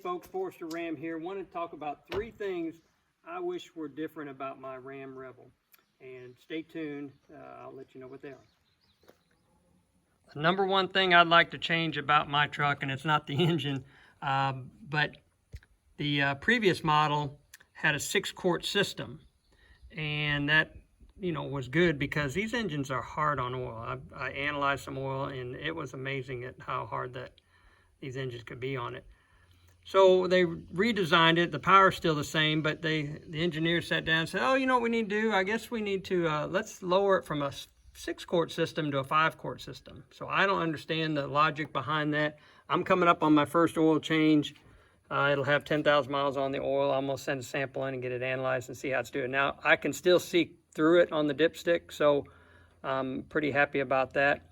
folks, Forester Ram here. Want to talk about 3 things I wish were different about my Ram Rebel. And stay tuned, I'll let you know what they are. The number one thing I'd like to change about my truck, and it's not the engine, but the previous model had a 6-quart system. And that, was good because these engines are hard on oil. I analyzed some oil, and it was amazing at how hard that these engines could be on it. So they redesigned it. The power's still the same, but the engineers sat down and said, oh, you know what we need to do? I guess we need to, let's lower it from a 6-quart system to a 5-quart system. So I don't understand the logic behind that. I'm coming up on my first oil change. It'll have 10,000 miles on the oil. I'm going to send a sample in and get it analyzed and see how it's doing. Now, I can still see through it on the dipstick, so I'm pretty happy about that.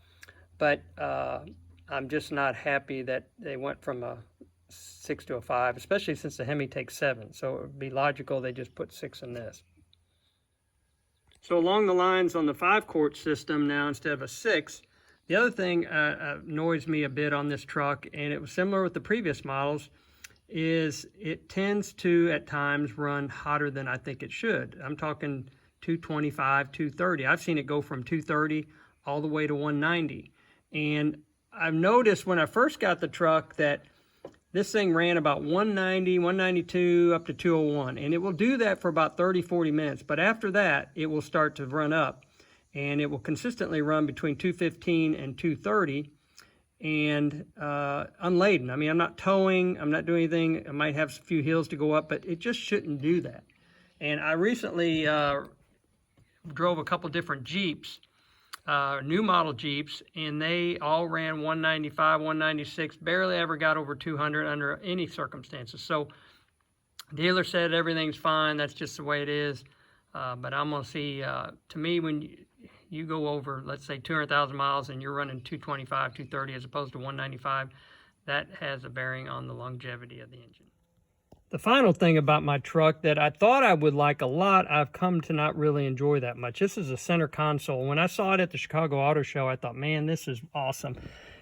But I'm just not happy that they went from a 6 to a 5, especially since the Hemi takes 7. So it would be logical they just put 6 in this. So along the lines on the 5-quart system now instead of a 6, the other thing annoys me a bit on this truck, and it was similar with the previous models, is it tends to at times run hotter than I think it should. I'm talking 225, 230. I've seen it go from 230 all the way to 190. And I've noticed when I first got the truck that this thing ran about 190, 192, up to 201. And it will do that for about 30, 40 minutes. But after that, it will start to run up. And it will consistently run between 215 and 230. And unladen. I mean, I'm not towing. I'm not doing anything. I might have a few hills to go up. But it just shouldn't do that. And I recently drove a couple different Jeeps. New model Jeeps, and they all ran 195, 196, barely ever got over 200 under any circumstances. So dealer said everything's fine, that's just the way it is. But I'm going to see, to me, when you go over, let's say 200,000 miles and you're running 225, 230 as opposed to 195, that has a bearing on the longevity of the engine. The final thing about my truck that I thought I would like a lot, I've come to not really enjoy that much. This is a center console. When I saw it at the Chicago Auto Show, I thought, man, this is awesome.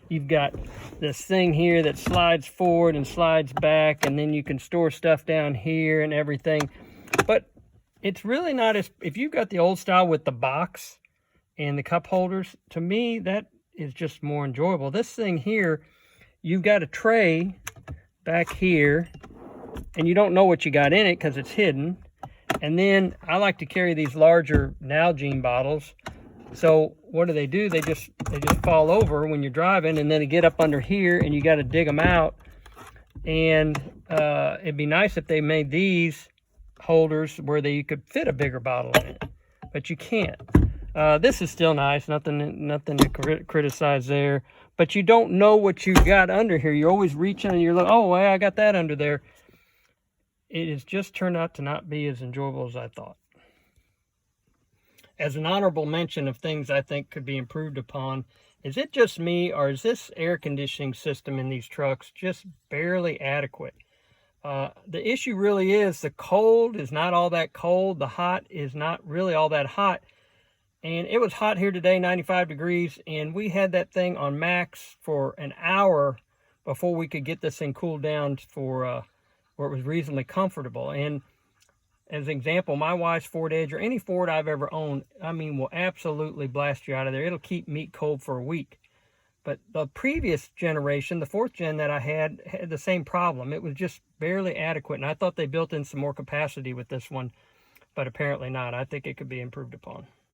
You've got this thing here that slides forward and slides back, and then you can store stuff down here and everything. But it's really not as, if you've got the old style with the box and the cup holders, to me, that is just more enjoyable. This thing here, you've got a tray back here, and you don't know what you got in it because it's hidden. And then I like to carry these larger Nalgene bottles. So what do? They just fall over when you're driving, and then they get up under here, and you got to dig them out. And it'd be nice if they made these holders where you could fit a bigger bottle in it, but you can't. This is still nice, nothing to criticize there. But you don't know what you got under here. You're always reaching, and you're like, oh, well, I got that under there. It has just turned out to not be as enjoyable as I thought. As an honorable mention of things I think could be improved upon, is it just me, or is this air conditioning system in these trucks just barely adequate? The issue really is the cold is not all that cold. The hot is not really all that hot. And it was hot here today, 95 degrees, and we had that thing on max for an hour before we could get this thing cooled down for where it was reasonably comfortable. And as an example, my wife's Ford Edge, or any Ford I've ever owned, I mean, will absolutely blast you out of there. It'll keep meat cold for a week. But the previous generation, the 4th gen that I had the same problem. It was just barely adequate, and I thought they built in some more capacity with this one, but apparently not. I think it could be improved upon.